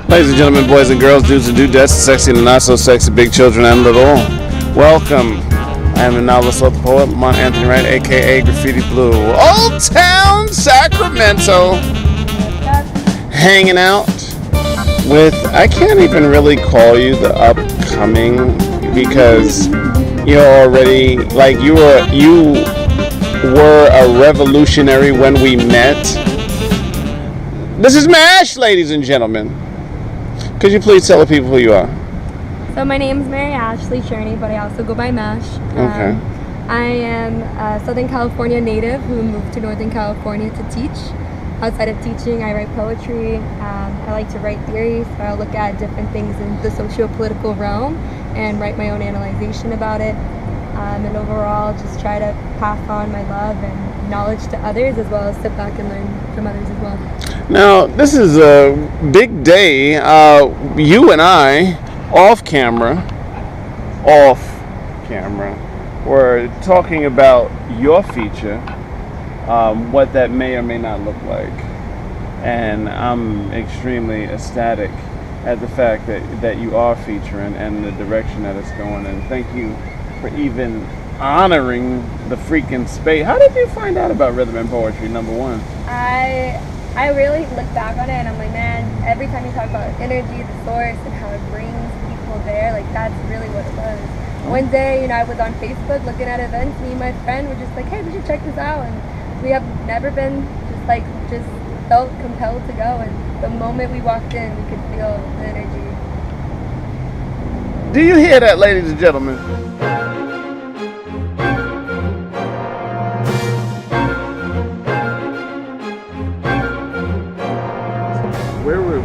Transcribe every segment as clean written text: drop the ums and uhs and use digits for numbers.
Ladies and gentlemen, boys and girls, dudes and dudettes, sexy and not so sexy, big children and little, welcome. I am the novelist, author, poet, Lamont Anthony Wright, aka Graffiti Bleu, Old Town Sacramento, hanging out with, I can't even really call you the upcoming, because you're already, like, you were a revolutionary when we met. This is MASH, ladies and gentlemen. Could you please tell the people who you are? So my name is Mary Ashley Cherney, but I also go by MASH. Okay. I am a Southern California native who moved to Northern California to teach. Outside of teaching, I write poetry. I like to write theories, so I'll look at different things in the socio-political realm and write my own analyzation about it. And overall, just try to pass on my love and knowledge to others, as well as sit back and learn from others as well. Now, this is a big day. You and I, off camera, we're talking about your feature, what that may or may not look like. And I'm extremely ecstatic at the fact that you are featuring and the direction that it's going. And thank you for even honoring the freaking space. How did you find out about rhythm and poetry, number one? I really look back on it and I'm like, man, every time you talk about energy, the source, and how it brings people there, like that's really what it was. One day, I was on Facebook looking at events. Me and my friend were just like, hey, we should check this out. And we have never been just felt compelled to go. And the moment we walked in, we could feel the energy. Do you hear that, ladies and gentlemen?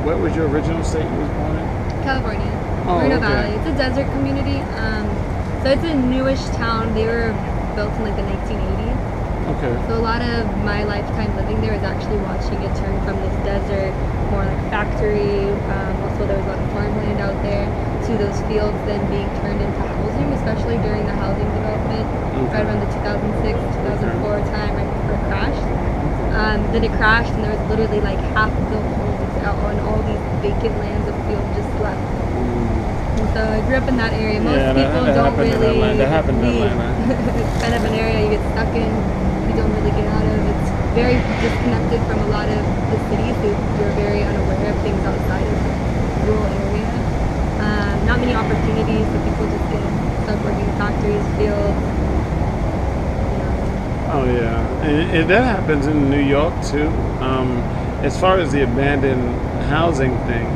What was your original state you was born in? California, Moreno Valley. It's a desert community. So it's a newish town. They were built in like the 1980s. Okay. So a lot of my lifetime living there is actually watching it turn from this desert, more like factory. Also, there was a lot of farmland out there, to those fields then being turned into housing, especially during the housing development, right around the 2006, 2004 time, right before it crashed. Then it crashed, and there was literally like half-built homes out on all these vacant lands of fields just left. And so I grew up in that area. Most people don't really leave. It's kind of an area you get stuck in, you don't really get out of. It's very disconnected from a lot of the cities, so you're very unaware of things outside of the rural area. Not many opportunities, so people just get stuck working in factories, fields. Oh yeah, and that happens in New York too. As far as the abandoned housing thing,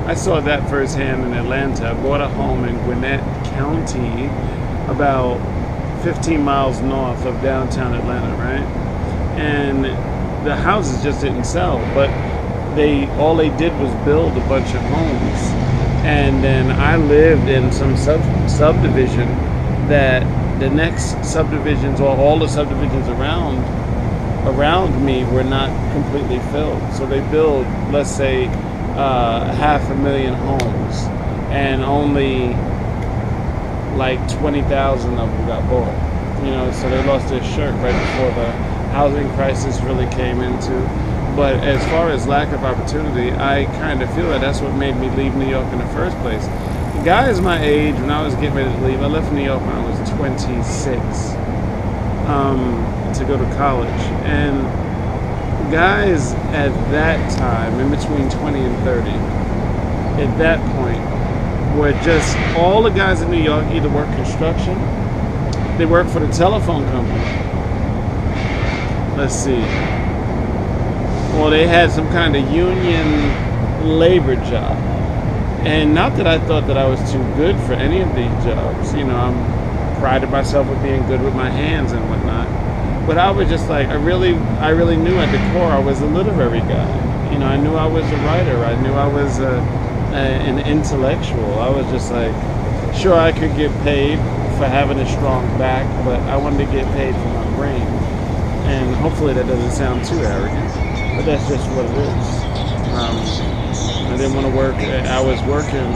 I saw that firsthand in Atlanta. I bought a home in Gwinnett County, about 15 miles north of downtown Atlanta, right? And the houses just didn't sell, but all they did was build a bunch of homes. And then I lived in some subdivision that the next subdivisions, or all the subdivisions around me, were not completely filled. So they build, let's say, 500,000 homes, and only like 20,000 of them got bought. So they lost their shirt right before the housing crisis really came into. But as far as lack of opportunity, I kind of feel that's what made me leave New York in the first place. Guys my age, when I was getting ready to leave, I left New York when I was 26 to go to college. And guys at that time, in between 20 and 30, at that point, were just, all the guys in New York either work construction, they work for the telephone company. Let's see. Or they had some kind of union labor job. And not that I thought that I was too good for any of these jobs. I'm prided myself with being good with my hands and whatnot. But I was just like, I really knew at the core I was a literary guy. I knew I was a writer. I knew I was an intellectual. I was just like, sure, I could get paid for having a strong back, but I wanted to get paid for my brain. And hopefully that doesn't sound too arrogant, but that's just what it is. I didn't want to work. I was working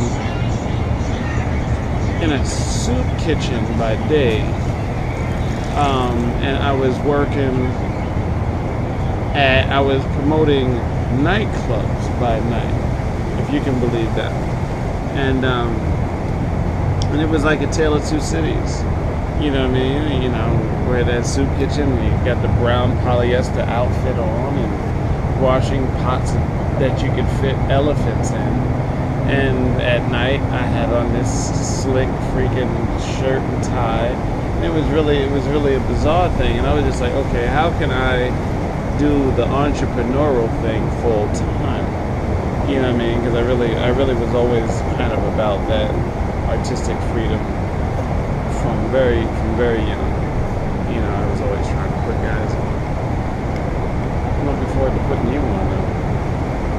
in a soup kitchen by day, and I was promoting nightclubs by night. If you can believe that. And it was like a tale of two cities. You know what I mean? You know, where that soup kitchen, you got the brown polyester outfit on and washing pots that you could fit elephants in. And at night, I had on this slick freaking shirt and tie. And it was really a bizarre thing. And I was just like, okay, how can I do the entrepreneurial thing full time? You know what I mean? Because I really was always kind of about that artistic freedom from very young. You know, I was always trying to put guys on. I'm looking forward to putting you on though.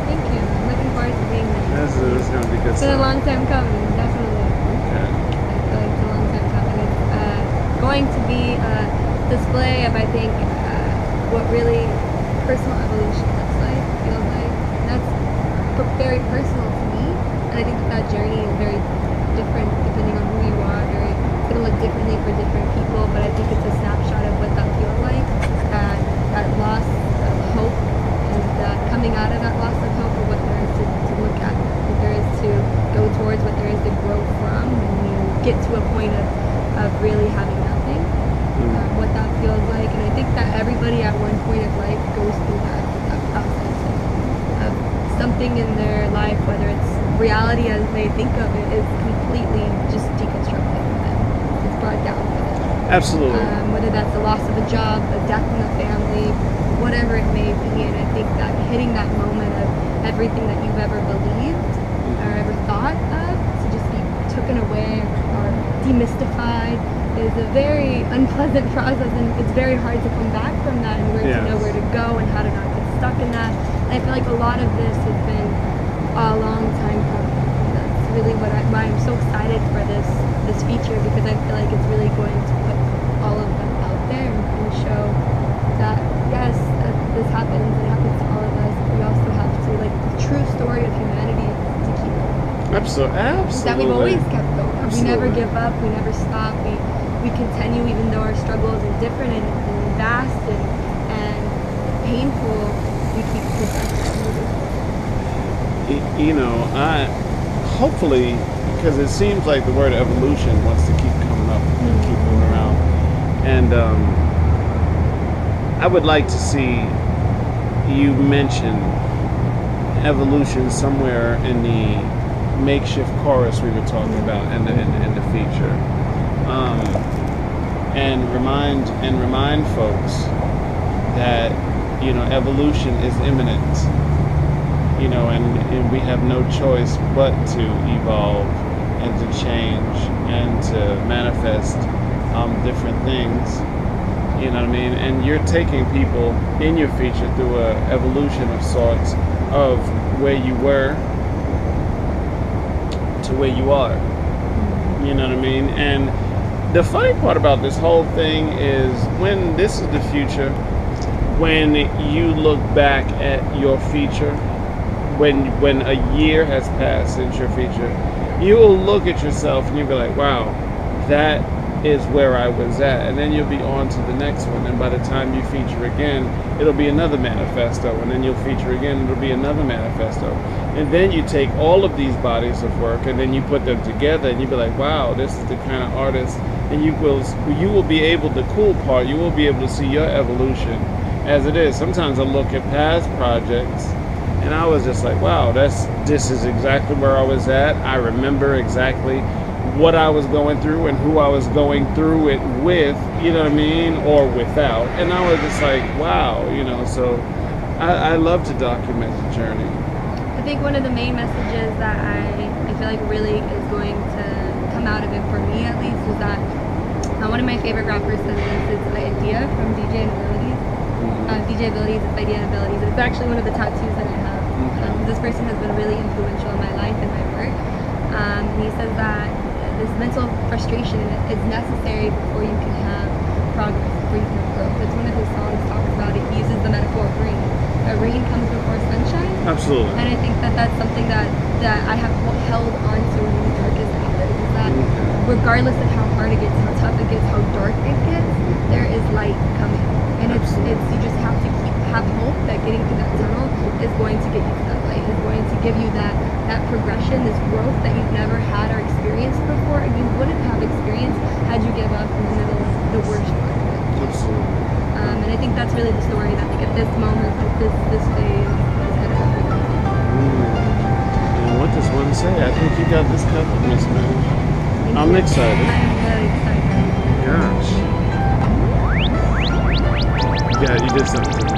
Thank you. I'm looking forward to being there. This is going to be good It's been stuff. a long time coming, definitely. Okay. I feel like it's a long time coming. It's going to be a display of, I think, what really personal evolution looks like, feels like. And that's very personal to me. And I think that journey is very different depending on who you are. It's going to look differently for different people, but I think it's a snapshot of what that feels like. That loss of hope and coming out of that loss of hope, or what there is to look at, what there is to go towards, what there is to grow from when you get to a point of really having nothing, what that feels like. And I think that everybody at one point of life goes through that process of something in their life, whether it's reality as they think of it, is completely just deconstructed for them. It's brought down for them. Absolutely. Whether that's the loss of a job, a death in the family, whatever it may be. And I think that hitting that moment of everything that you've ever believed or ever thought of to just be taken away or demystified is a very unpleasant process, and it's very hard to come back from that and where to know where to go and how to not get stuck in that. And I feel like a lot of this has been a long time coming. That's really why I'm so excited for this feature, because I feel like it's really going to put all of them out there and show that yes, this happens. It happens to all of us. We also have to, like, the true story of humanity to keep going. Absolutely. That we've always kept going. Absolutely. We never give up. We never stop. We continue, even though our struggles are different and vast and painful. We keep progressing. You know, I hopefully, because it seems like the word evolution wants to keep coming up and keep moving around, and I would like to see you mention evolution somewhere in the makeshift chorus we were talking about in the feature, and remind folks that, you know, evolution is imminent. You know, and we have no choice but to evolve and to change and to manifest different things. You know what I mean? And you're taking people in your feature through a evolution of sorts of where you were to where you are. You know what I mean? And the funny part about this whole thing is, when this is the future, when you look back at your feature, when a year has passed since your feature, you'll look at yourself and you'll be like, wow, that is where I was at. And then you'll be on to the next one. And by the time you feature again, it'll be another manifesto. And then you'll feature again, it'll be another manifesto. And then you take all of these bodies of work and then you put them together and you'll be like, wow, this is the kind of artist. And you will be able, the cool part, you will be able to see your evolution as it is. Sometimes I look at past projects and I was just like, wow, this is exactly where I was at. I remember exactly what I was going through and who I was going through it with, you know what I mean, or without. And I was just like, wow, you know, so I love to document the journey. I think one of the main messages that I feel like really is going to come out of it, for me at least, is that one of my favorite rappers says this, it's the idea from DJ Abilities. DJ Abilities, it's idea and abilities. It's actually one of the tattoos that I have. This person has been really influential in my life and my work. He says that this mental frustration is necessary before you can have progress, before you can have growth. It's one of his songs talks about it. He uses the metaphor of rain. Rain comes before sunshine. Absolutely. And I think that that's something that I have held on to in the darkest hours, is that regardless of how hard it gets, how tough it gets, how dark it gets, there is light coming. And it's you just have to have hope that getting through that tunnel is going to get you to that light. insight, is going to give you that progression, this growth that you've never had or experienced before, and you wouldn't have experienced had you give up in the middle of the worst part of it. Absolutely. And I think that's really the story that, like, at this moment, at this phase, is kind of representing. And what does one say? I think you got this covered, Miss Man. I'm excited. I'm very excited. Gosh. Yeah, you did something to me.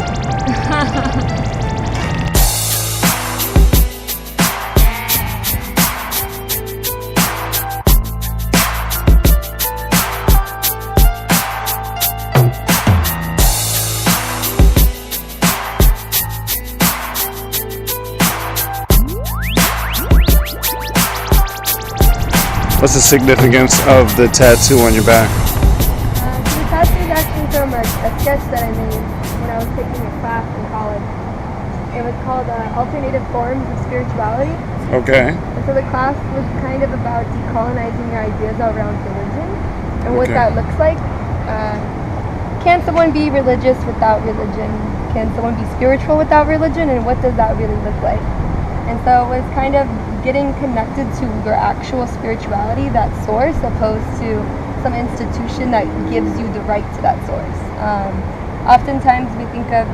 What's the significance of the tattoo on your back? The tattoo is actually from a sketch that I made when I was taking a class in college. It was called Alternative Forms of Spirituality. Okay. And so the class was kind of about decolonizing your ideas around religion and what that looks like. Can someone be religious without religion? Can someone be spiritual without religion? And what does that really look like? And so it was kind of getting connected to your actual spirituality, that source, opposed to some institution that gives you the right to that source. Oftentimes we think of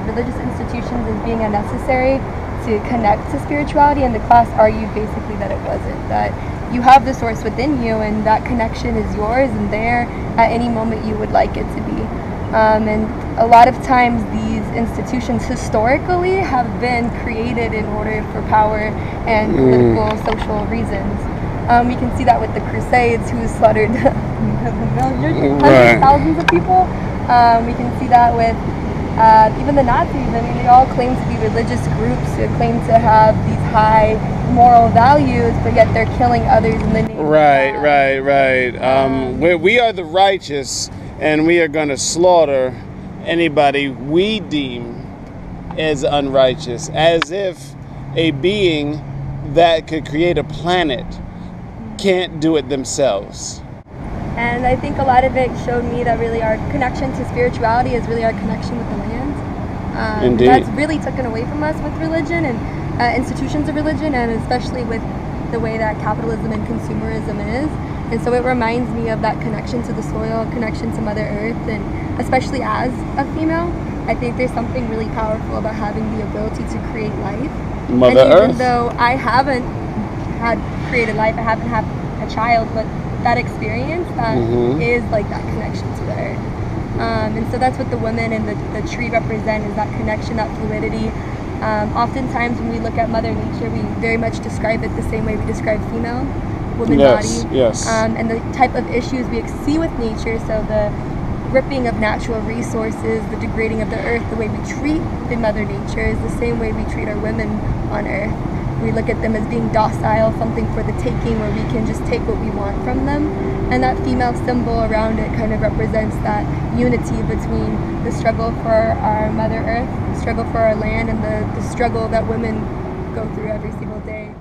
religious institutions as being unnecessary to connect to spirituality, and the class argued basically that it wasn't, that you have the source within you and that connection is yours and there at any moment you would like it to be. And a lot of times these institutions historically have been created in order for power and political, social reasons. We can see that with the Crusades, who slaughtered hundreds, thousands of people. We can see that with even the Nazis. I mean, they all claim to be religious groups, they claim to have these high moral values, but yet they're killing others in the name of God. We are the righteous, and we are going to slaughter anybody we deem as unrighteous, as if a being that could create a planet can't do it themselves. And I think a lot of it showed me that really our connection to spirituality is really our connection with the land. Indeed. That's really taken away from us with religion and institutions of religion, and especially with the way that capitalism and consumerism is. And so it reminds me of that connection to the soil, connection to Mother Earth, and especially as a female, I think there's something really powerful about having the ability to create life. Mother and even Earth. though I haven't had created life, I haven't had a child, but that experience is like that connection to the earth. And so that's what the woman and the tree represent, is that connection, that fluidity. Oftentimes when we look at Mother Nature, we very much describe it the same way we describe female, woman body. Yes. And the type of issues we see with nature, so the ripping of natural resources, the degrading of the earth, the way we treat the Mother Nature is the same way we treat our women on earth. We look at them as being docile, something for the taking, where we can just take what we want from them. And that female symbol around it kind of represents that unity between the struggle for our Mother Earth, the struggle for our land, and the struggle that women go through every single day.